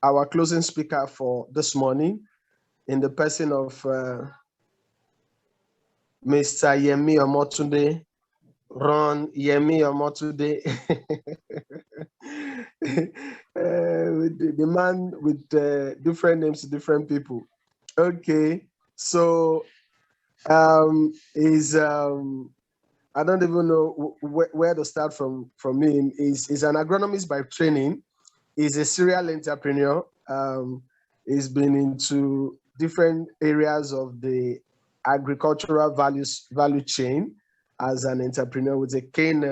our closing speaker for this morning in the person of Mr. Yeni Omotunde. Yeni Omotunde, the man with different names to different people. Okay, so I don't even know where to start from him. He's an agronomist by training. He's a serial entrepreneur. He's been into different areas of the agricultural value chain as an entrepreneur with a keen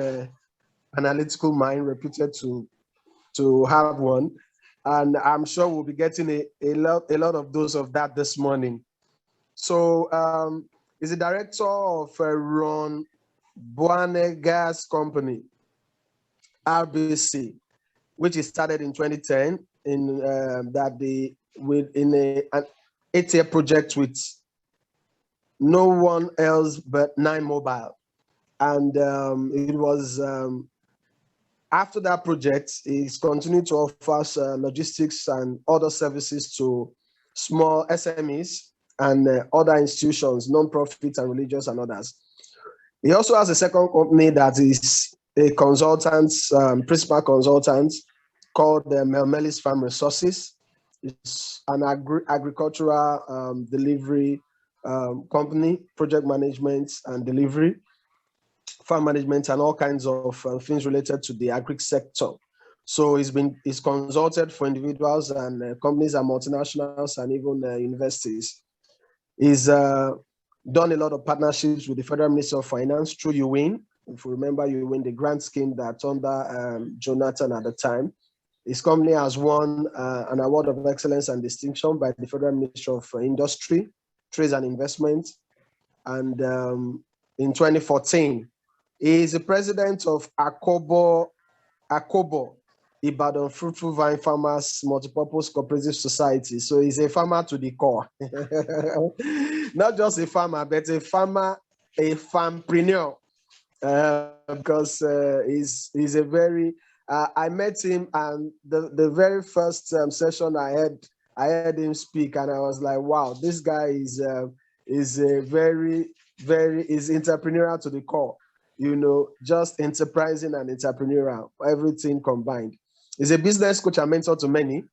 analytical mind, reputed to have one. And I'm sure we'll be getting a lot of those of that this morning. So he's the director of Ron Buane Gas Company, RBC, which is started in 2010 in an 8-year project with no one else but Nine Mobile. And it was after that project, he's continued to offer logistics and other services to small SMEs and other institutions, non-profits and religious and others. He also has a second company that is a consultant, principal consultant, called Melmelis Farm Resources. It's an agricultural delivery company, project management and delivery, farm management, and all kinds of things related to the agri sector. So he's consulted for individuals and companies and multinationals and even universities. He's done a lot of partnerships with the Federal Ministry of Finance through UWIN. If you remember, UWIN, the grant scheme that under Jonathan at the time. His company has won an award of excellence and distinction by the Federal Ministry of Industry, Trade and Investment. And in 2014, he is the president of Akobo Ibadan Fruitful Vine Farmers Multipurpose Cooperative Society. So he's a farmer to the core. Not just a farmer, but a farmpreneur. Because he's a very, I met him, and the very first session I heard him speak, and I was like, wow, this guy is a very entrepreneurial to the core. You know, just enterprising and entrepreneurial, everything combined. He's a business coach and mentor to many,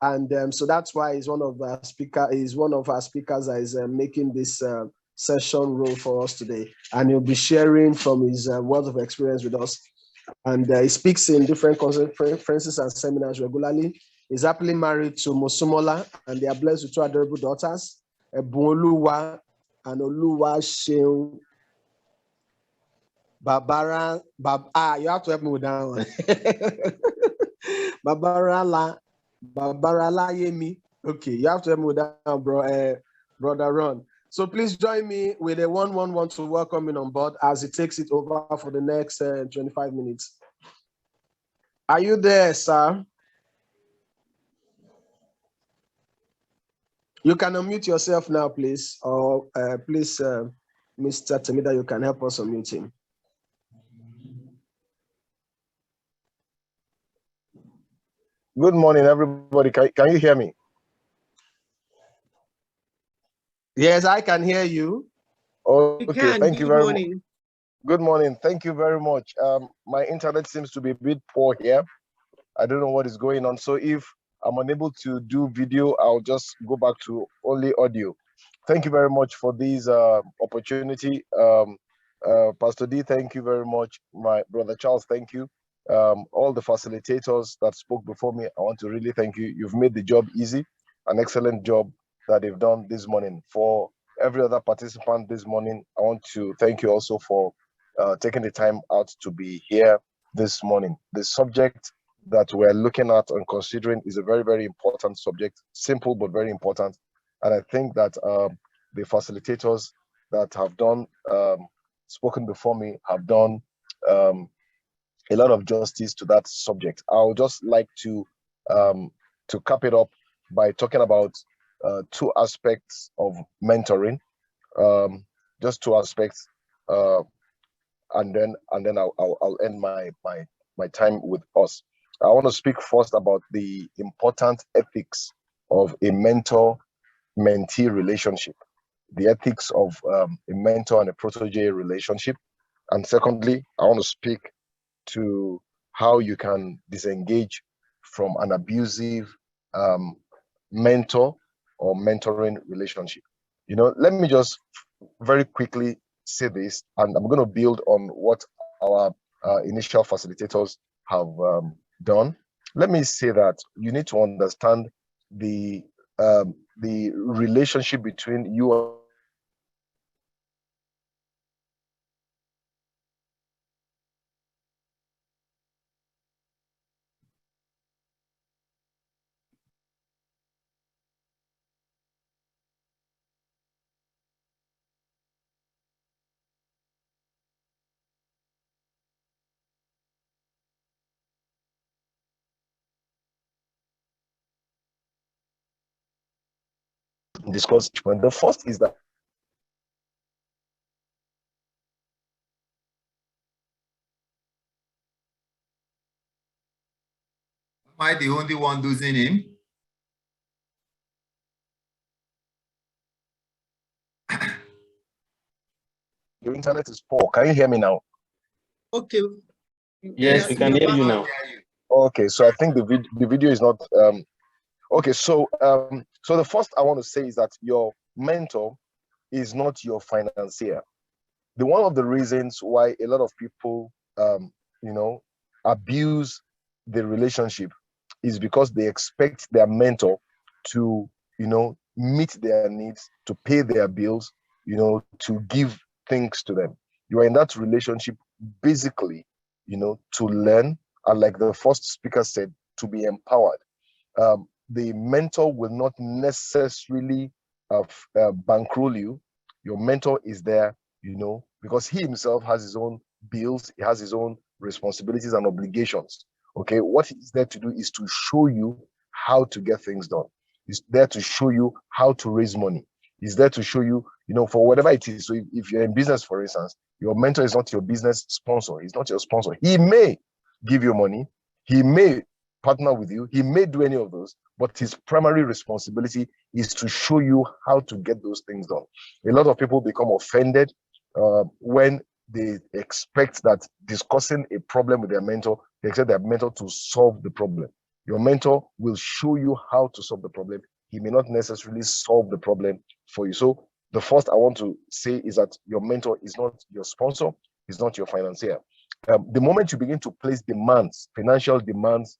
and so that's why he's one of our speakers that is making this session role for us today, and he'll be sharing from his wealth of experience with us. And he speaks in different conferences and seminars regularly. He's happily married to Mosumola, and they are blessed with two adorable daughters, Ebunoluwa and Oluwa Sheung. You have to help me with that one. Babarala Yemi. Okay, you have to help me with that one, brother Ron. So please join me with a 111 to welcome him on board as he takes it over for the next 25 minutes. Are you there, sir? You can unmute yourself now, please. Or please, Mr. Temida, you can help us unmute him. Good morning, everybody. Can you hear me? Yes, I can hear you. Okay, thank you very much. Good morning. Thank you very much. My internet seems to be a bit poor here. I don't know what is going on. So if I'm unable to do video, I'll just go back to only audio. Thank you very much for this opportunity. Pastor D, thank you very much. My brother Charles, thank you. All the facilitators that spoke before me, I want to really thank you. You've made the job easy, an excellent job that they've done this morning. For every other participant this morning, I want to thank you also for taking the time out to be here this morning. The subject that we're looking at and considering is a very, very important subject, simple but very important. And I think that the facilitators that have done spoken before me have done a lot of justice to that subject. I would just like to cap it up by talking about two aspects of mentoring, just two aspects, and then I'll end my time with us. I want to speak first about the important ethics of a mentor-mentee relationship, the ethics of a mentor and a protege relationship. And secondly, I want to speak to how you can disengage from an abusive mentor or mentoring relationship. You know, let me just very quickly say this, and I'm going to build on what our initial facilitators have done. Let me say that you need to understand the relationship between you and discuss. The first is that am I the only one losing him? your internet is poor. Can you hear me now? Okay. Yes, we can hear you now. Okay, so I think the video is not okay. So so the first I want to say is that your mentor is not your financier. One of the reasons why a lot of people you know, abuse the relationship is because they expect their mentor to, you know, meet their needs, to pay their bills, you know, to give things to them. You are in that relationship basically, you know, to learn, and like the first speaker said, to be empowered. The mentor will not necessarily bankroll you. Your mentor is there, you know, because he himself has his own bills, he has his own responsibilities and obligations. Okay, what he's there to do is to show you how to get things done. He's there to show you how to raise money. He's there to show you, you know, for whatever it is. So if you're in business, for instance, your mentor is not your business sponsor. He's not your sponsor. He may give you money. He may partner with you. He may do any of those, but his primary responsibility is to show you how to get those things done. A lot of people become offended when they expect that discussing a problem with their mentor, they expect their mentor to solve the problem. Your mentor will show you how to solve the problem. He may not necessarily solve the problem for you. So the first I want to say is that your mentor is not your sponsor, is not your financier. The moment you begin to place demands, financial demands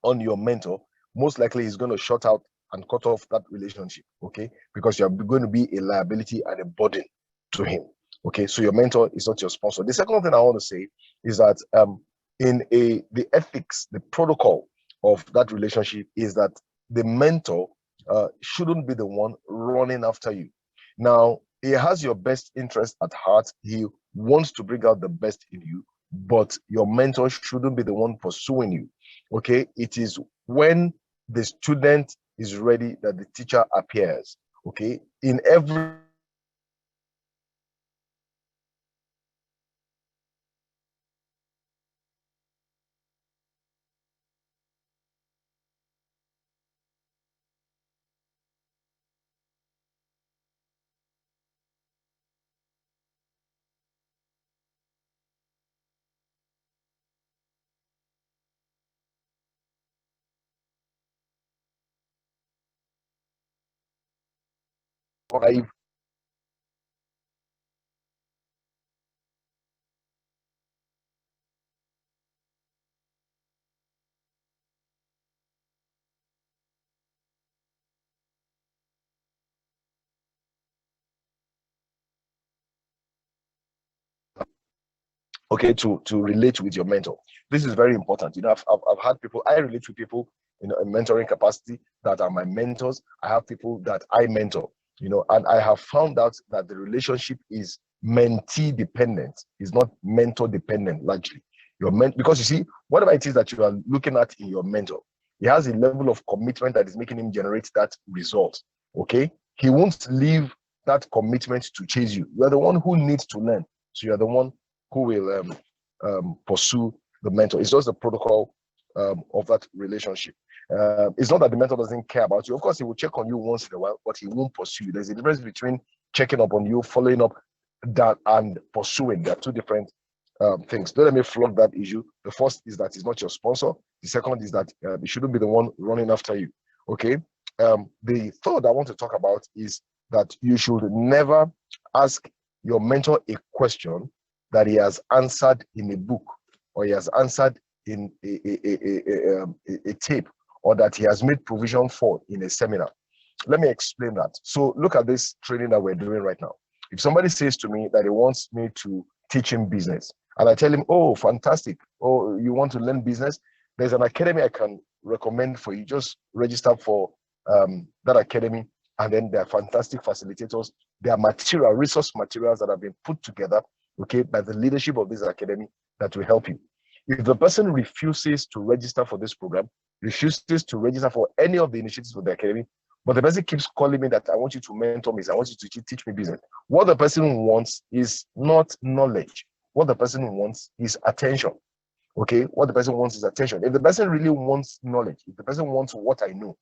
on your mentor, most likely he's going to shut out and cut off that relationship, okay? Because you're going to be a liability and a burden to him, okay? So your mentor is not your sponsor. The second thing I want to say is that the ethics, the protocol of that relationship is that the mentor shouldn't be the one running after you. Now, he has your best interest at heart. He wants to bring out the best in you, but your mentor shouldn't be the one pursuing you. Okay, it is when the student is ready that the teacher appears. Okay, in every okay, to relate with your mentor. This is very important. You know, I've had people, I relate with people in a mentoring capacity that are my mentors. I have people that I mentor, you know, and I have found out that the relationship is mentee dependent, is not mentor dependent largely. Because you see, whatever it is that you are looking at in your mentor, he has a level of commitment that is making him generate that result. Okay, he won't leave that commitment to chase you. You are the one who needs to learn. So you are the one who will pursue the mentor. It's just the protocol of that relationship. It's not that the mentor doesn't care about you. Of course, he will check on you once in a while, but he won't pursue you. There's a difference between checking up on you, following up that, and pursuing. They're two different things. Don't let me flog that issue. The first is that he's not your sponsor. The second is that he shouldn't be the one running after you. Okay. The third I want to talk about is that you should never ask your mentor a question that he has answered in a book, or he has answered in a tape, or that he has made provision for in a seminar. Let me explain that. So look at this training that we're doing right now. If somebody says to me that he wants me to teach him business, and I tell him, oh, fantastic, oh, you want to learn business? There's an academy I can recommend for you. Just register for that academy, and then there are fantastic facilitators. There are material, resource materials that have been put together, okay, by the leadership of this academy that will help you. If the person refuses to register for this program, refuses to register for any of the initiatives of the academy, but the person keeps calling me that I want you to mentor me, I want you to teach me business, what the person wants is not knowledge. What the person wants is attention. Okay, what the person wants is attention. If the person really wants knowledge, if the person wants what I know,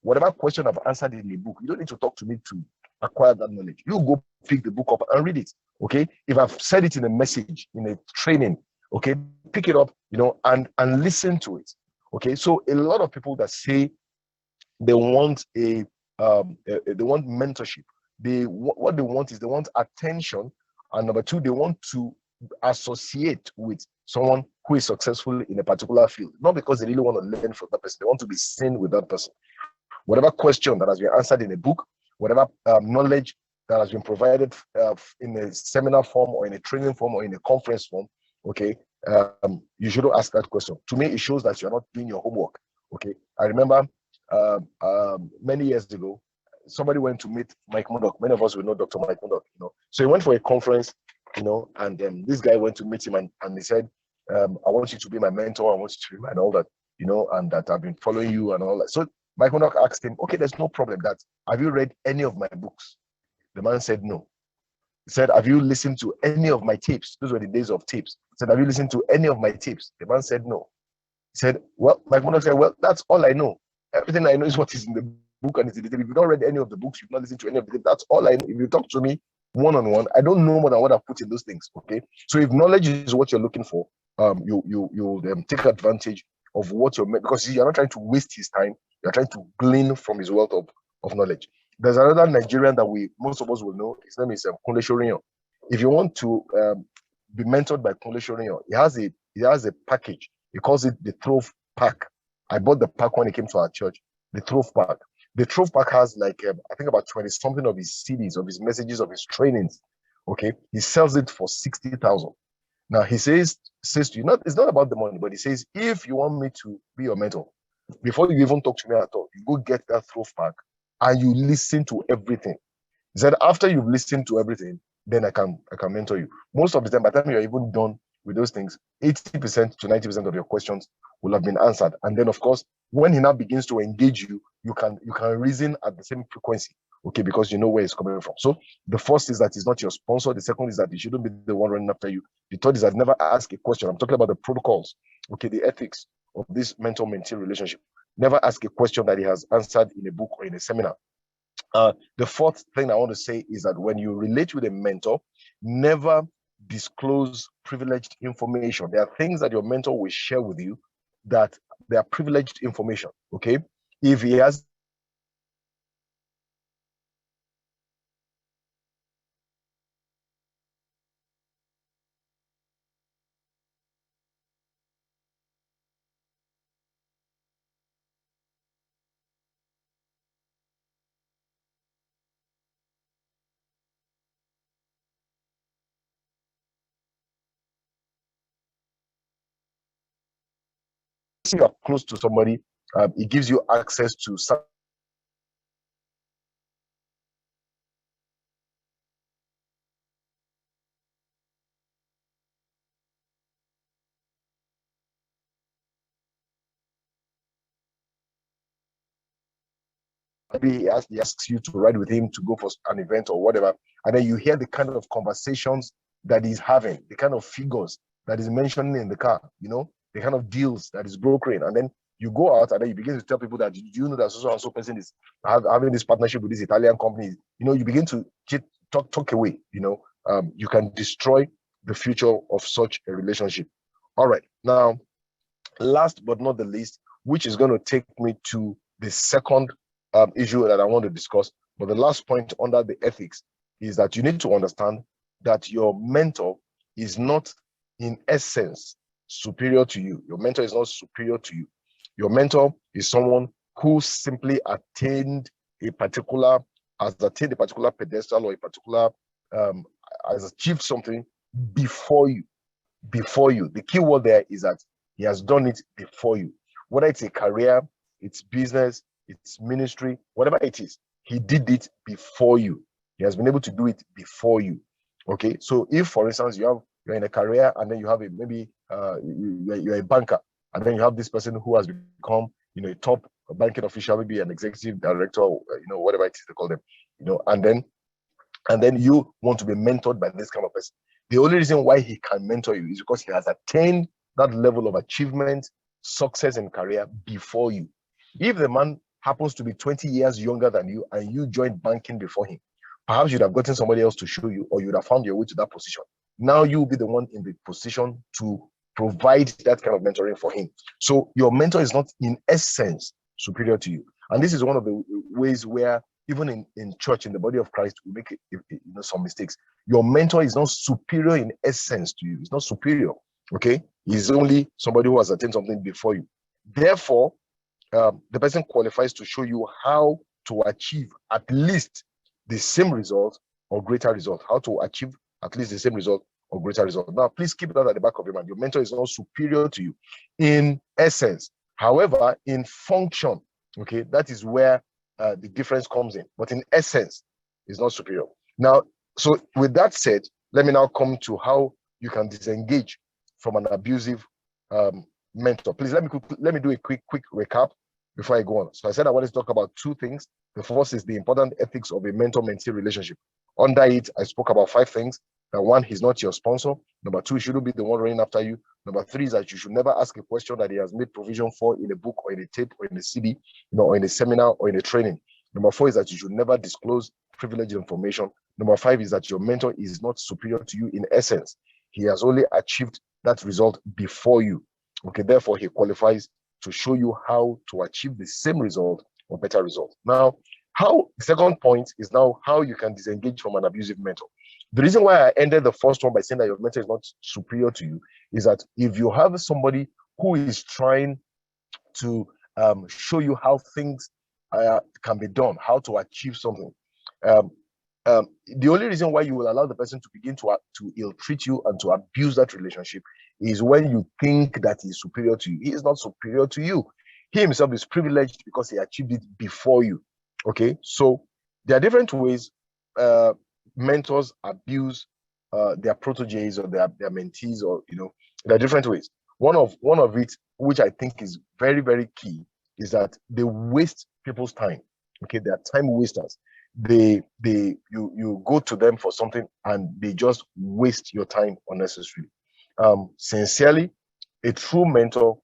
whatever question I've answered in a book, you don't need to talk to me to acquire that knowledge. You go pick the book up and read it. Okay, if I've said it in a message, in a training, okay, pick it up, you know, and listen to it. Okay, so a lot of people that say they want they want mentorship, what they want is they want attention, and number two, they want to associate with someone who is successful in a particular field, not because they really want to learn from that person. They want to be seen with that person. Whatever question that has been answered in a book, whatever knowledge that has been provided in a seminar form, or in a training form, or in a conference form, okay, you shouldn't ask that question. To me, it shows that you're not doing your homework. Okay, I remember many years ago, somebody went to meet Mike Murdoch. Many of us will know Dr. Mike Murdoch, you know. So he went for a conference, you know, and this guy went to meet him, and he said, I want you to be my mentor, I want you to be my, and all that, you know, and that I've been following you and all that. So Mike Murdoch asked him, okay, there's no problem. That, have you read any of my books? The man said no. He said, have you listened to any of my tapes? Those were the days of tapes. He said, have you listened to any of my tapes? The man said no. He said, well, Mike Murdoch said, well, that's all I know. Everything I know is what is in the book and it's in the tape. If you've not read any of the books, you've not listened to any of the tapes, that's all I know. If you talk to me one-on-one, I don't know more than what I've put in those things, okay? So if knowledge is what you're looking for, you take advantage of what you're, because you're not trying to waste his time, you're trying to glean from his wealth of knowledge. There's another Nigerian that most of us will know. His name is Kunle Shoriyan. If you want to be mentored by Kunle Shoriyan, he has a package. He calls it the Trove Pack. I bought the pack when he came to our church. The Trove Pack. The Trove Pack has like I think about 20 something of his CDs, of his messages, of his trainings. Okay, he sells it for 60,000. Now he says to you, it's not about the money, but he says, if you want me to be your mentor, before you even talk to me at all, you go get that Trove Pack and you listen to everything. He said, after you've listened to everything, then I can mentor you. Most of the time, by the time you're even done with those things, 80% to 90% of your questions will have been answered. And then, of course, when he now begins to engage you, you can reason at the same frequency, okay, because you know where it's coming from. So the first is that he's not your sponsor. The second is that he shouldn't be the one running after you. The third is that never ask a question. I'm talking about the protocols, okay, the ethics of this mentor-mentee relationship. Never ask a question that he has answered in a book or in a seminar. The fourth thing I want to say is that when you relate with a mentor, never disclose privileged information. There are things that your mentor will share with you that they are privileged information, okay? If he has you are close to somebody, it gives you access to some maybe he asks you to ride with him to go for an event or whatever, and then you hear the kind of conversations that he's having, the kind of figures that he's mentioning in the car, you know, the kind of deals that is brokering, and then you go out and then you begin to tell people that, do you know that so and so person is having this partnership with this Italian company? You begin to talk away. You can destroy the future of such a relationship. All right, now, last but not the least, which is going to take me to the second issue that I want to discuss, but the last point under the ethics is that you need to understand that your mentor is not in essence superior to you. Your mentor is not superior to you. Your mentor is someone who simply has attained a particular pedestal, or a particular has achieved something before you. The key word there is that he has done it before you. Whether it's a career, it's business, it's ministry, whatever it is, he did it before you. He has been able to do it before you. Okay, so if, for instance, you're in a career and then you have you're a banker, and then you have this person who has become a top banking official, maybe an executive director, whatever it is they call them, and then you want to be mentored by this kind of person. The only reason why he can mentor you is because he has attained that level of achievement, success in career before you. If the man happens to be 20 years younger than you and you joined banking before him, perhaps you'd have gotten somebody else to show you, or you'd have found your way to that position. Now you'll be the one in the position to provide that kind of mentoring for him. So your mentor is not in essence superior to you. And this is one of the ways where even in church, in the body of Christ, we make some mistakes. Your mentor is not superior in essence to you. It's not superior. Okay, he's only somebody who has attained something before you. Therefore, the person qualifies to show you how to achieve at least the same result or greater result. How to achieve at least the same result or greater result. Now, please keep that at the back of your mind. Your mentor is not superior to you in essence. However, in function, okay, that is where the difference comes in. But in essence, it's not superior. Now, so with that said, let me now come to how you can disengage from an abusive mentor. Please let me do a quick recap before I go on. So I said I wanted to talk about two things. The first is the important ethics of a mentor-mentee relationship. Under it, I spoke about 5 things. That 1, he's not your sponsor. Number 2, he shouldn't be the one running after you. Number 3 is that you should never ask a question that he has made provision for in a book or in a tape or in a CD, or in a seminar or in a training. Number 4 is that you should never disclose privileged information. Number 5 is that your mentor is not superior to you in essence. He has only achieved that result before you. Okay, therefore he qualifies to show you how to achieve the same result or better result. Now, the second point is now how you can disengage from an abusive mentor. The reason why I ended the first one by saying that your mentor is not superior to you is that if you have somebody who is trying to show you how things can be done, how to achieve something, the only reason why you will allow the person to begin to ill-treat you and to abuse that relationship is when you think that he's superior to you. He is not superior to you. He himself is privileged because he achieved it before you. Okay, so there are different ways mentors abuse their proteges or their mentees, or there are different ways. One of it, which I think is very, very key, is that they waste people's time. Okay, they are time wasters. You go to them for something and they just waste your time unnecessarily. Sincerely, a true mentor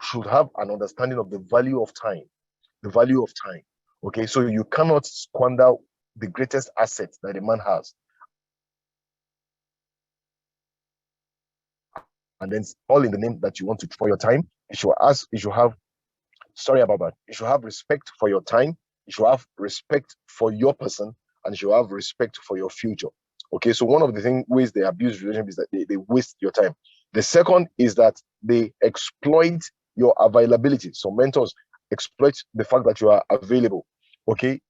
should have an understanding of the value of time. Okay, so you cannot squander the greatest asset that a man has, and then all in the name that you want to for your time. You should have respect for your time. You should have respect for your person, and you should have respect for your future. Okay, so one of the ways they abuse relationship is that they waste your time. The second is that they exploit your availability. So mentors exploit the fact that you are available. Okay.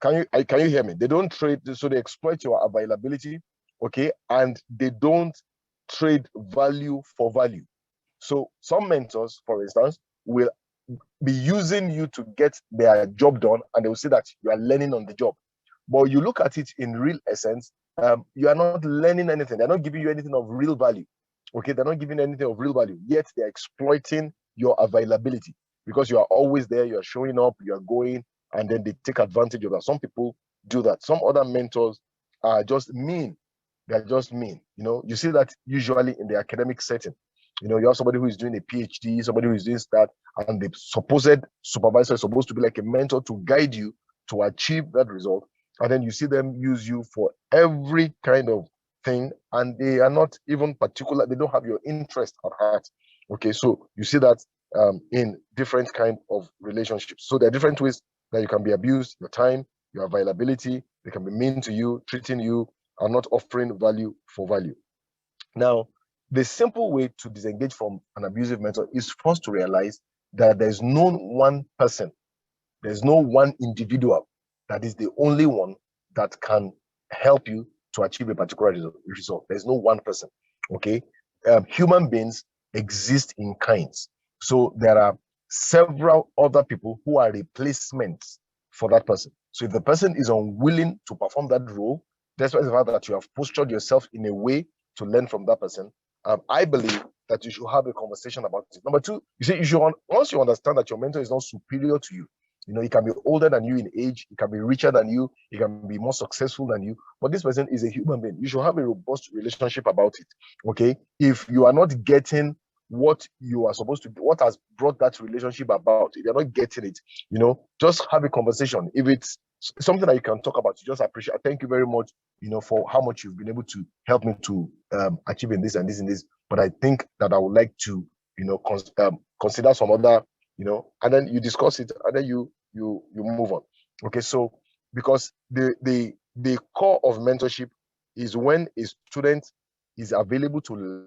Can you hear me? They don't trade, so they exploit your availability, okay, and they don't trade value for value. So some mentors, for instance, will be using you to get their job done, and they will say that you are learning on the job. But you look at it in real essence, you are not learning anything. They're not giving you anything of real value. Okay, they're not giving anything of real value, yet they're exploiting your availability because you are always there, you are showing up, you are going, and then they take advantage of that. Some people do that. Some other mentors are just mean. They're just mean. You know, you see that usually in the academic setting. You know, you have somebody who is doing a PhD, somebody who is doing that, and the supposed supervisor is supposed to be like a mentor to guide you to achieve that result. And then you see them use you for every kind of thing, and they are not even particular. They don't have your interest at heart. Okay, so you see that in different kind of relationships. So there are different ways that you can be abused: your time, your availability. They can be mean to you, treating you, and not offering value for value. Now, the simple way to disengage from an abusive mentor is first to realize that there's no one person, there's no one individual that is the only one that can help you to achieve a particular result. There's no one person, okay? Human beings exist in kinds. So there are several other people who are replacements for that person. So if the person is unwilling to perform that role, despite the fact that you have postured yourself in a way to learn from that person, I believe that you should have a conversation about it. Number two, you see, once you understand that your mentor is not superior to you, you know, he can be older than you in age, he can be richer than you, he can be more successful than you, but this person is a human being. You should have a robust relationship about it, okay? If you are not getting what you are supposed to, what has brought that relationship about, if you're not getting it, you know, just have a conversation. If it's something that you can talk about, you just appreciate. Thank you very much, you know, for how much you've been able to help me to achieve in this and this and this. But I think that I would like to, you know, consider some other, you know, and then you discuss it, and then you move on. Okay, so because the core of mentorship is when a student is available to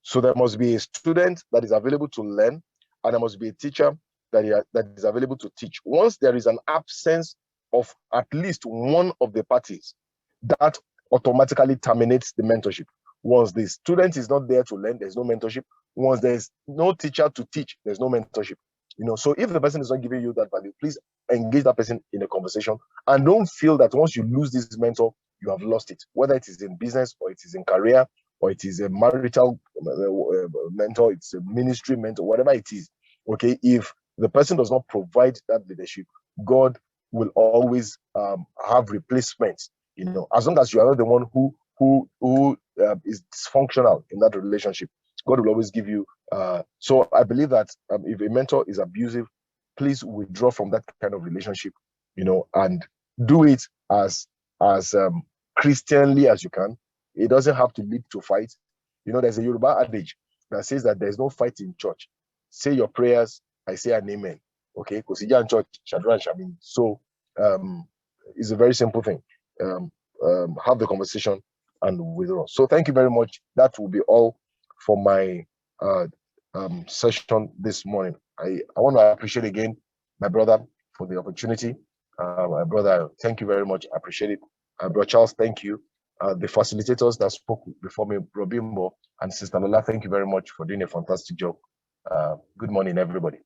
So there must be a student that is available to learn, and there must be a teacher that is available to teach. Once there is an absence of at least one of the parties, that automatically terminates the mentorship. Once the student is not there to learn, there's no mentorship. Once there's no teacher to teach, there's no mentorship. You know, so if the person is not giving you that value, please engage that person in a conversation, and don't feel that once you lose this mentor, you have lost it. Whether it is in business, or it is in career, or it is a marital mentor, it's a ministry mentor, whatever it is. Okay, if the person does not provide that leadership, God will always have replacements. You know, as long as you are not the one who is dysfunctional in that relationship, God will always give you. So I believe that if a mentor is abusive, please withdraw from that kind of relationship. You know, and do it as Christianly as you can. It doesn't have to lead to fight. You know, there's a Yoruba adage that says that there's no fight in church. Say your prayers, I say an amen. Okay, because in church, Shadran Shamin. So it's a very simple thing. Have the conversation and withdraw. So thank you very much. That will be all for my session this morning. I want to appreciate again my brother for the opportunity. My brother, thank you very much. I appreciate it. Brother Charles, thank you. The facilitators that spoke before me, Robimbo and Sister Lola, thank you very much for doing a fantastic job. Good morning, everybody.